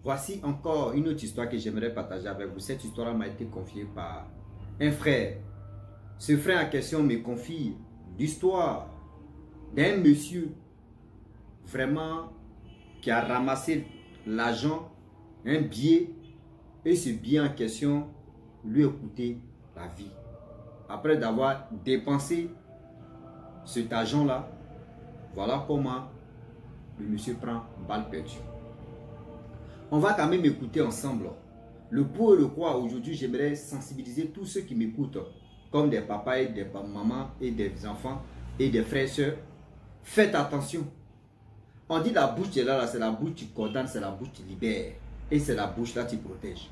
Voici encore une autre histoire que j'aimerais partager avec vous. Cette histoire m'a été confiée par un frère. Ce frère en question me confie l'histoire d'un monsieur vraiment qui a ramassé l'argent, un billet, et ce billet en question lui a coûté la vie. Après d'avoir dépensé cet argent-là, voilà comment le monsieur prend balle perdue. On va quand même écouter ensemble. Le pour et le quoi, aujourd'hui, j'aimerais sensibiliser tous ceux qui m'écoutent, comme des papas et des mamans et des enfants et des frères et sœurs. Faites attention. On dit la bouche qui est là, c'est la bouche qui condamne, c'est la bouche qui libère. Et c'est la bouche là qui protège.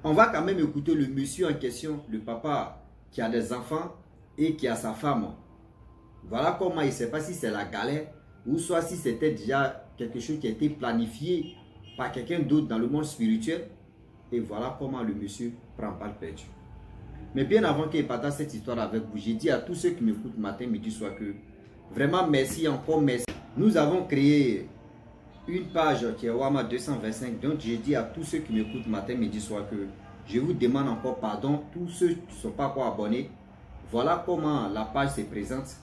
On va quand même écouter le monsieur en question, le papa qui a des enfants et qui a sa femme. Voilà comment il ne sait pas si c'est la galère ou soit si c'était déjà quelque chose qui a été planifié par quelqu'un d'autre dans le monde spirituel. Et voilà comment le monsieur prend balle perdue. Mais bien avant qu'il partage cette histoire avec vous, j'ai dit à tous ceux qui m'écoutent matin, midi, soir que vraiment merci, encore merci. Nous avons créé une page qui est Wama 225. Donc j'ai dit à tous ceux qui m'écoutent matin, midi, soir que je vous demande encore pardon, tous ceux qui ne sont pas encore abonnés. Voilà comment la page se présente.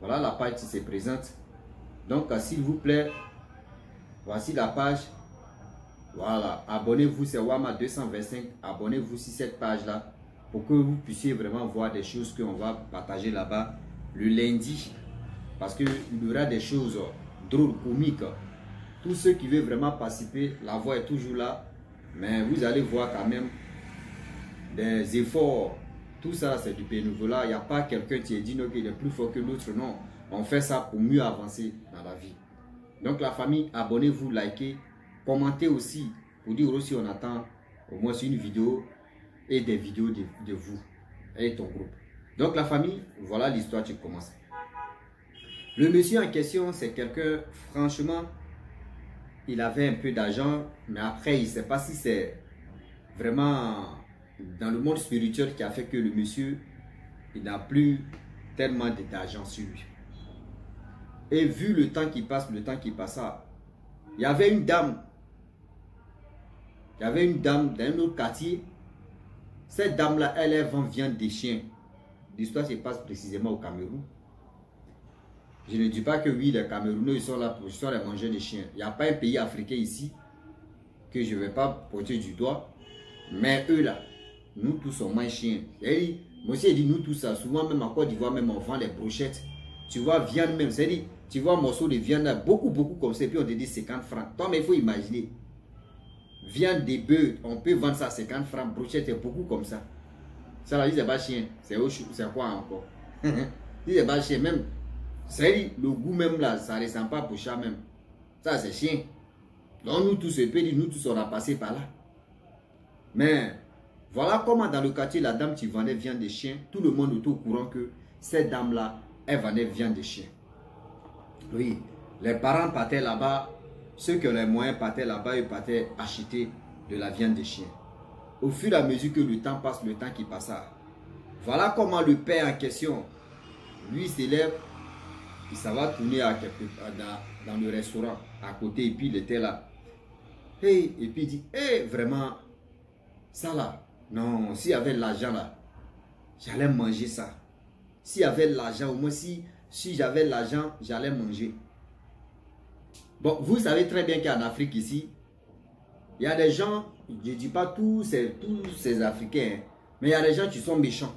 Voilà la page qui se présente. Donc s'il vous plaît, voici la page. Voilà, abonnez-vous, c'est Wama 225. Abonnez-vous sur cette page-là pour que vous puissiez vraiment voir des choses qu'on va partager là-bas le lundi. Parce qu'il y aura des choses drôles, comiques. Tous ceux qui veulent vraiment participer, la voix est toujours là. Mais vous allez voir quand même des efforts. Tout ça, c'est du bénévolat. Il n'y a pas quelqu'un qui est dit non, qu'il est plus fort que l'autre. Non, on fait ça pour mieux avancer dans la vie. Donc la famille, abonnez-vous, likez. Commentez aussi pour dire aussi on attend au moins une vidéo et des vidéos de vous et ton groupe. Donc la famille, voilà l'histoire qui commence. Le monsieur en question, c'est quelqu'un, franchement, il avait un peu d'argent, mais après il ne sait pas si c'est vraiment dans le monde spirituel qui a fait que le monsieur, il n'a plus tellement d'argent sur lui. Et vu le temps qui passe, il y avait une dame. Il y avait une dame dans un autre quartier. Cette dame-là, elle vend viande des chiens. L'histoire se passe précisément au Cameroun. Je ne dis pas que oui, les Camerounais, ils sont là pour les manger des chiens. Il n'y a pas un pays africain ici que je ne vais pas porter du doigt. Mais eux là, nous tous on mange chien. Et moi aussi, il dit nous tous ça. Souvent, même en Côte d'Ivoire, même on vend les brochettes. Tu vois, viande même. C'est-à-dire, tu vois un morceau de viande là, beaucoup comme ça. Et puis on te dit 50 francs. Toi, mais il faut imaginer. Viande de bœuf, on peut vendre ça à 50 francs. Brochette, c'est beaucoup comme ça. Ça là, c'est pas chien. C'est quoi encore? C'est pas chien. Même, c'est le goût même là, ça ne ressemble pas pour chat même. Ça, c'est chien. Donc nous tous, nous tous, on a passé par là. Mais voilà comment dans le quartier, la dame qui vendait viande de chien, tout le monde était au courant que cette dame-là, elle vendait viande de chien. Oui, les parents partaient là-bas, ceux qui ont les moyens partaient là-bas, ils partaient acheter de la viande de chien. Au fur et à mesure que le temps passe, le temps qui passa, voilà comment le père en question, lui s'élève, il s'en va tourner dans le restaurant à côté, et puis il était là. Et puis il dit, vraiment, ça là, non, s'il y avait l'argent là, j'allais manger ça. S'il y avait l'argent, au moins si j'avais l'argent, j'allais manger. Bon, vous savez très bien qu'en Afrique ici, il y a des gens, je ne dis pas tous ces Africains, mais il y a des gens qui sont méchants.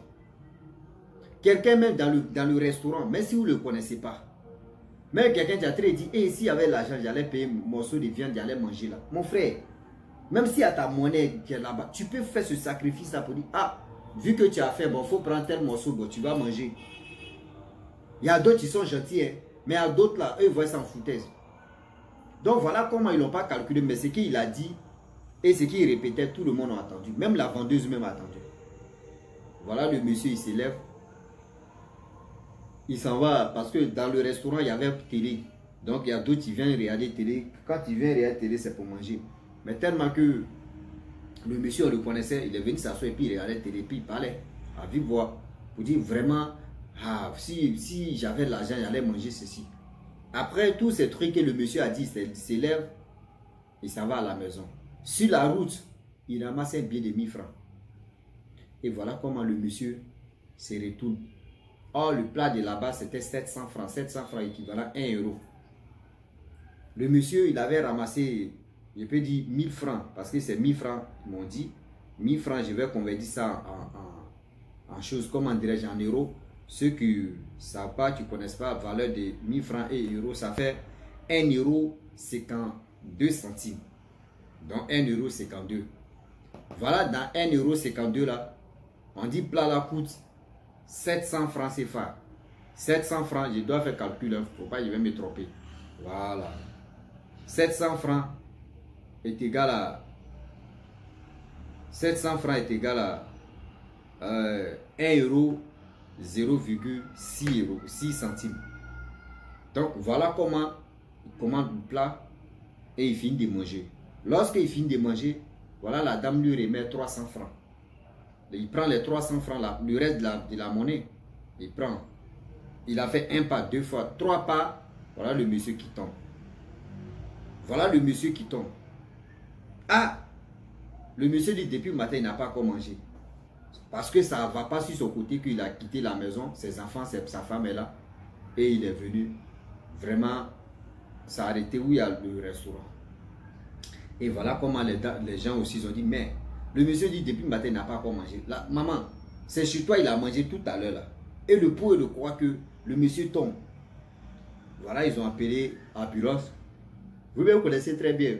Quelqu'un même dans le restaurant, même si vous ne le connaissez pas, même quelqu'un qui a très dit, s'il y avait l'argent, j'allais payer un morceau de viande, j'allais manger là. Mon frère, même si y a ta monnaie qui est là-bas, tu peux faire ce sacrifice là pour dire, vu que tu as fait, bon, il faut prendre tel morceau, bon, tu vas manger. Il y a d'autres qui sont gentils, hein, mais il y a d'autres là, eux, ils voient s'en foutaise. Donc voilà comment ils n'ont pas calculé, mais ce qu'il a dit et ce qu'il répétait, tout le monde a entendu. Même la vendeuse même a entendu. Voilà le monsieur, il s'élève. Il s'en va parce que dans le restaurant, il y avait télé. Donc il y a d'autres qui viennent regarder télé. Quand ils viennent regarder télé, c'est pour manger. Mais tellement que le monsieur, on le connaissait, il est venu s'asseoir et puis il regardait télé, puis il parlait à vive voix. Pour dire vraiment, si j'avais l'argent, j'allais manger ceci. Après tous ces trucs que le monsieur a dit, il s'élève, il s'en va à la maison. Sur la route, il ramasse un billet de 1000 francs. Et voilà comment le monsieur se retourne. Or, le plat de là-bas, c'était 700 francs. 700 francs équivalent à 1 euro. Le monsieur, il avait ramassé, je peux dire 1000 francs, parce que c'est 1000 francs, ils m'ont dit. 1000 francs, je vais convertir ça en choses, comment dirais-je, en euros. Ceux qui ne savent pas, qui ne connaissent pas la valeur de 1000 francs et euros, ça fait 1 euro 52 centimes. Donc 1 euro 52. Voilà, dans 1 euro 52 là, on dit plat là coûte 700 francs CFA. 700 francs, je dois faire calcul, il ne faut pas, je vais me tromper. Voilà. 700 francs est égal à 700 francs est égal à 1 euro 0,6 euros, 6 centimes. Donc voilà comment il commande le plat et il finit de manger. Lorsqu'il finit de manger, voilà, la dame lui remet 300 francs. Il prend les 300 francs, là, le reste de la monnaie, il prend. Il a fait un pas, 2 fois, 3 pas. Voilà le monsieur qui tombe. Voilà le monsieur qui tombe. Ah! Le monsieur dit depuis le matin, il n'a pas encore mangé. Parce que ça ne va pas sur son côté qu'il a quitté la maison. Ses enfants, sa femme est là. Et il est venu vraiment s'arrêter où il y a le restaurant. Et voilà comment les gens aussi ont dit, mais le monsieur dit depuis le matin, il n'a pas encore mangé. Là, maman, c'est chez toi, il a mangé tout à l'heure là. Et le pour et le croire que le monsieur tombe. Voilà, ils ont appelé ambulance. Vous connaissez très bien.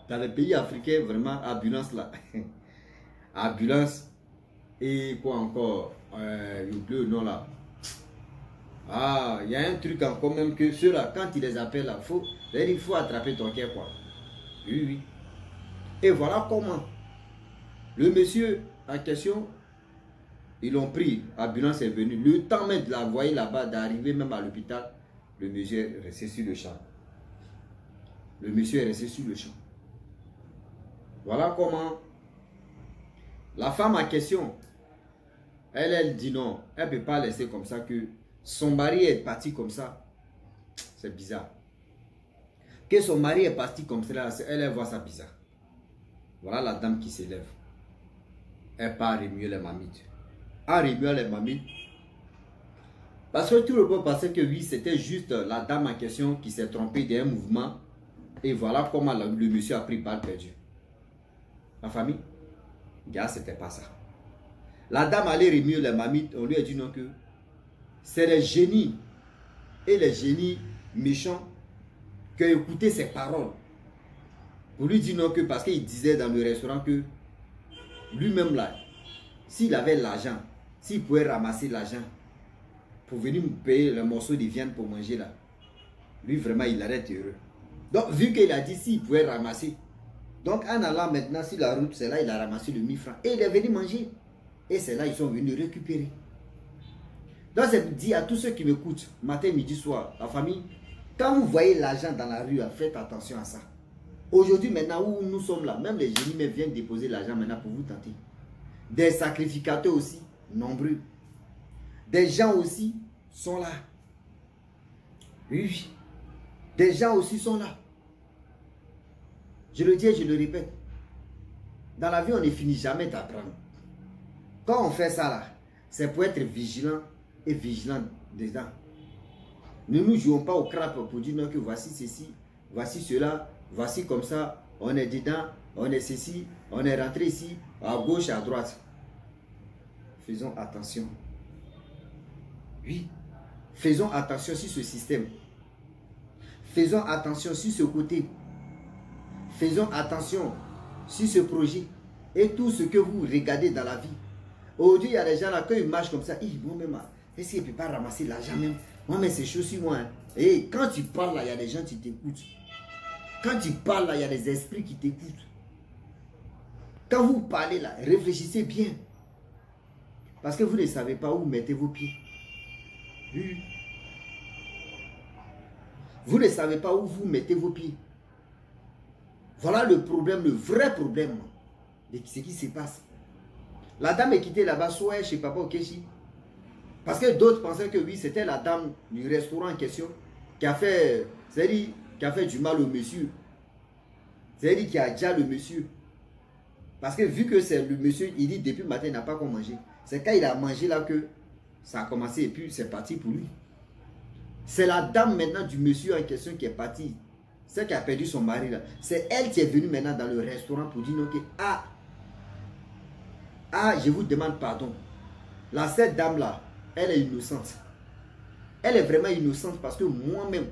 Dans les pays africains, vraiment, ambulance là. Ambulance. Et quoi encore? Le bleu, non là. Ah, il y a un truc encore même que ceux-là, quand ils les appellent là, il faut attraper ton cœur quoi. Oui, oui. Et voilà comment le monsieur en question, ils l'ont pris, l'ambulance est venue. Le temps même de la voyer là-bas, d'arriver même à l'hôpital, le monsieur est resté sur le champ. Le monsieur est resté sur le champ. Voilà comment la femme en question, elle dit non, elle ne peut pas laisser comme ça que son mari est parti comme ça. C'est bizarre. Que son mari est parti comme ça, elle voit ça bizarre. Voilà la dame qui s'élève. Elle part remuer les mamites. En remuant les mamites, parce que tout le monde pensait que oui, c'était juste la dame en question qui s'est trompée d'un mouvement. Et voilà comment le monsieur a pris balle perdue. La famille, gars, c'était pas ça. La dame allait remuer les mamites, on lui a dit non que c'est les génies et les génies méchants qui ont écouté ses paroles. Pour lui dire non que parce qu'il disait dans le restaurant que lui-même là, s'il avait l'argent, s'il pouvait ramasser l'argent pour venir me payer le morceau de viande pour manger là, lui vraiment il arrête heureux. Donc vu qu'il a dit s'il pouvait ramasser, donc en allant maintenant sur la route, c'est là il a ramassé le 1000 francs et il est venu manger. Et c'est là ils sont venus récupérer. Donc c'est dit à tous ceux qui m'écoutent, matin, midi, soir, la famille, quand vous voyez l'argent dans la rue, faites attention à ça. Aujourd'hui, maintenant où nous sommes là, même les génies viennent déposer l'argent maintenant pour vous tenter. Des sacrificateurs aussi, nombreux. Des gens aussi sont là. Oui, des gens aussi sont là. Je le dis et je le répète. Dans la vie, on ne finit jamais d'apprendre. Quand on fait ça là, c'est pour être vigilant et vigilant dedans. Ne nous jouons pas au crap pour dire non que voici ceci, voici cela, voici comme ça, on est dedans, on est ceci, on est rentré ici, à gauche, à droite. Faisons attention. Oui, faisons attention sur ce système. Faisons attention sur ce côté. Faisons attention sur ce projet et tout ce que vous regardez dans la vie. Aujourd'hui, il y a des gens là, quand ils marchent comme ça, ils vont même, est-ce qu'il ne peut pas ramasser l'argent même? Moi, mais c'est chaud sur moi. Hein. Et quand tu parles là, il y a des gens qui t'écoutent. Quand tu parles là, il y a des esprits qui t'écoutent. Quand vous parlez là, réfléchissez bien. Parce que vous ne savez pas où vous mettez vos pieds. Oui. Vous ne savez pas où vous mettez vos pieds. Voilà le problème, le vrai problème de ce qui se passe. La dame est quittée là-bas, soit chez Papa Okechi. Parce que d'autres pensaient que oui, c'était la dame du restaurant en question qui a fait, qui a fait du mal au monsieur. C'est-à-dire qu'il y a déjà le monsieur. Parce que vu que c'est le monsieur, il dit depuis le matin, il n'a pas quoi manger. C'est quand il a mangé là que ça a commencé et puis c'est parti pour lui. C'est la dame maintenant du monsieur en question qui est partie. Celle qui a perdu son mari là. C'est elle qui est venue maintenant dans le restaurant pour dire ok, je vous demande pardon. Là, cette dame là, elle est innocente. Elle est vraiment innocente parce que moi-même,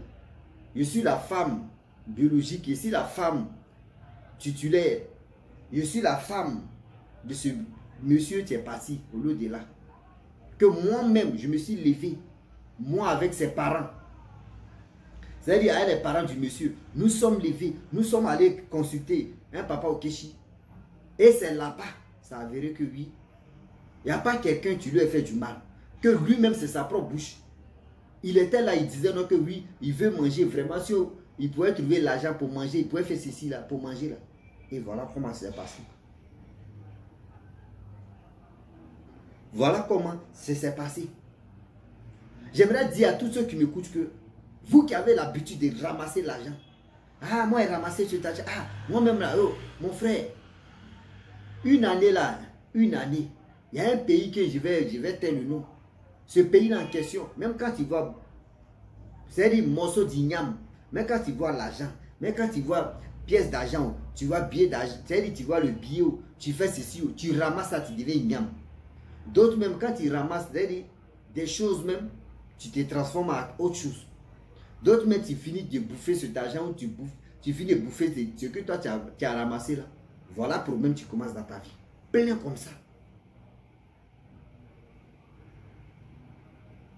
je suis la femme biologique, je suis la femme titulaire. Je suis la femme de ce monsieur qui est parti au lieu de là. Que moi-même, je me suis levé, moi avec ses parents. C'est-à-dire avec les parents du monsieur. Nous sommes levés, nous sommes allés consulter un papa au Kéchi. Et c'est là-bas, ça a avéré que oui, il n'y a pas quelqu'un qui lui a fait du mal. Que lui-même, c'est sa propre bouche. Il était là, il disait non que oui, il veut manger vraiment. Si il pouvait trouver l'argent pour manger, il pouvait faire ceci là, pour manger là. Et voilà comment c'est passé. Voilà comment c'est passé. J'aimerais dire à tous ceux qui m'écoutent que vous qui avez l'habitude de ramasser l'argent. Ah, moi, j'ai ramassé cet argent. Ah, moi-même là, oh, mon frère. Une année là, une année. Il y a un pays que je vais taire le nom. Ce pays-là en question, même quand il voit, c'est-à-dire morceau d'igname, même quand il voit l'argent, même quand il voit pièce d'argent, tu vois billet d'argent, c'est-à-dire tu vois le billet, tu fais ceci, tu ramasses ça, tu deviens igname. D'autres même quand ils ramassent des choses même, tu te transformes en autre chose. D'autres même tu finis de bouffer cet argent ou tu finis de bouffer ce que toi tu as ramassé là. Voilà le problème tu commences dans ta vie. Plein comme ça.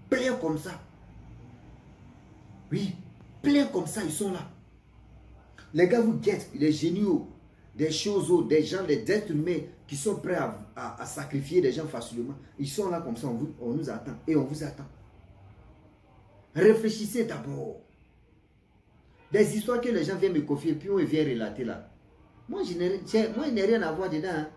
Plein comme ça. Oui, plein comme ça, ils sont là. Les gars vous guettent, les géniaux, des choses, des gens, des êtres humains qui sont prêts à sacrifier des gens facilement. Ils sont là comme ça, on nous attend et on vous attend. Réfléchissez d'abord. Des histoires que les gens viennent me confier, puis on vient relater là. Moi, je n'ai rien à voir dedans. Hein.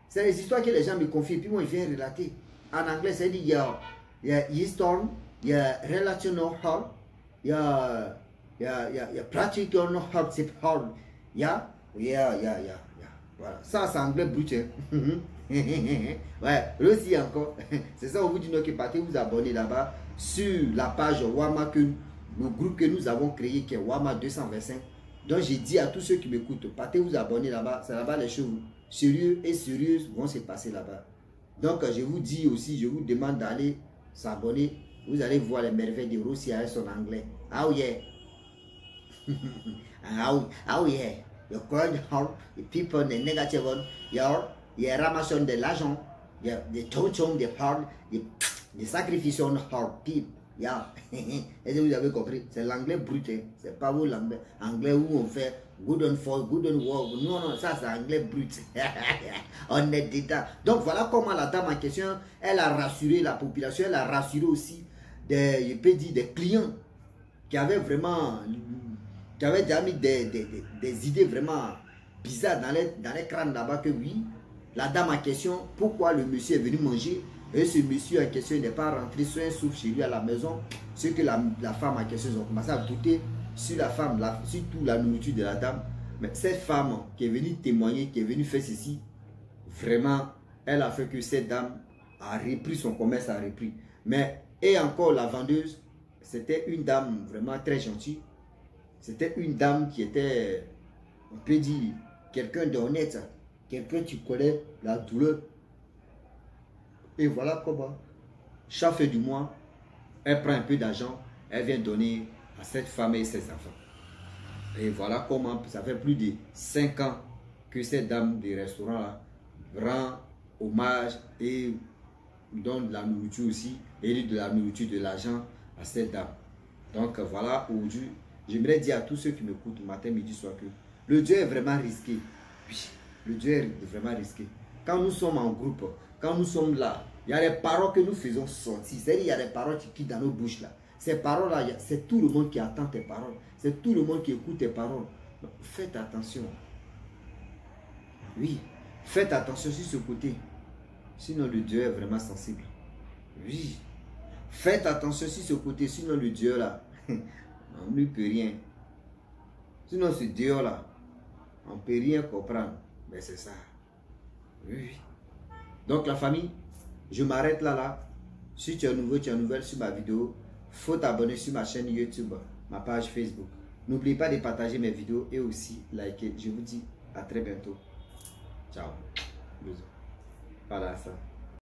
C'est des histoires que les gens me confient, puis moi, je viens relater. En anglais, ça dit il y a history, il y a relational hard, il y a practical hard, c'est hard. Yeah. Voilà. Ça, c'est anglais brut. Hein. Ouais, aussi encore. C'est ça, on vous dit que partez vous abonner là-bas sur la page Wama, le groupe que nous avons créé qui est Wama 225. Donc, j'ai dit à tous ceux qui m'écoutent, partez vous abonner là-bas. C'est là-bas les choses sérieuses et sérieuses vont se passer là-bas. Donc, je vous dis aussi, je vous demande d'aller s'abonner. Vous allez voir les merveilles de Rossi avec son anglais. Oh yeah. Oh yeah. The current heart, the people, the negative one, ramassons de l'argent, the tonton, the heart, the sacrification heart, people. Yeah. Est-ce que vous avez compris? C'est l'anglais brut, hein? C'est pas vous l'anglais. Anglais où on fait good on fall, good on walk. Non, ça c'est anglais brut. On est dedans. Donc voilà comment la dame en question, elle a rassuré la population, elle a rassuré aussi je peux dire, des clients qui avaient vraiment, qui avaient déjà mis des idées vraiment bizarres dans les crânes là-bas que oui, la dame en question, pourquoi le monsieur est venu manger et ce monsieur en question n'est pas rentré sur un souffle chez lui à la maison, ce que la femme en question, ils ont commencé à douter sur la femme, surtout la nourriture de la dame. Mais cette femme qui est venue témoigner, qui est venue faire ceci, vraiment, elle a fait que cette dame a repris son commerce, a repris. Mais, et encore la vendeuse, c'était une dame vraiment très gentille. C'était une dame qui était, on peut dire, quelqu'un d'honnête, quelqu'un qui connaît la douleur. Et voilà comment, chaque fin du mois, elle prend un peu d'argent, elle vient donner à cette femme et ses enfants. Et voilà comment, ça fait plus de 5 ans que cette dame du restaurant-là rend hommage et donne de la nourriture aussi, et de la nourriture, de l'argent à cette dame. Donc voilà, aujourd'hui, j'aimerais dire à tous ceux qui m'écoutent matin, midi, soir que le Dieu est vraiment risqué. Oui, le Dieu est vraiment risqué. Quand nous sommes en groupe, quand nous sommes là, il y a des paroles que nous faisons sortir. C'est-à-dire, il y a des paroles qui quittent dans nos bouches là. Ces paroles-là, c'est tout le monde qui attend tes paroles. C'est tout le monde qui écoute tes paroles. Donc, faites attention. Oui, faites attention sur ce côté. Sinon, le Dieu est vraiment sensible. Oui. Faites attention sur ce côté. Sinon, le Dieu là, on ne peut rien. Sinon, ce Dieu là, on peut rien comprendre. Mais c'est ça. Oui. Donc la famille, je m'arrête là. Si tu es nouveau, tu es nouvelle sur ma vidéo, faut t'abonner sur ma chaîne YouTube, ma page Facebook. N'oubliez pas de partager mes vidéos et aussi liker. Je vous dis à très bientôt. Ciao. Bisous. Voilà ça.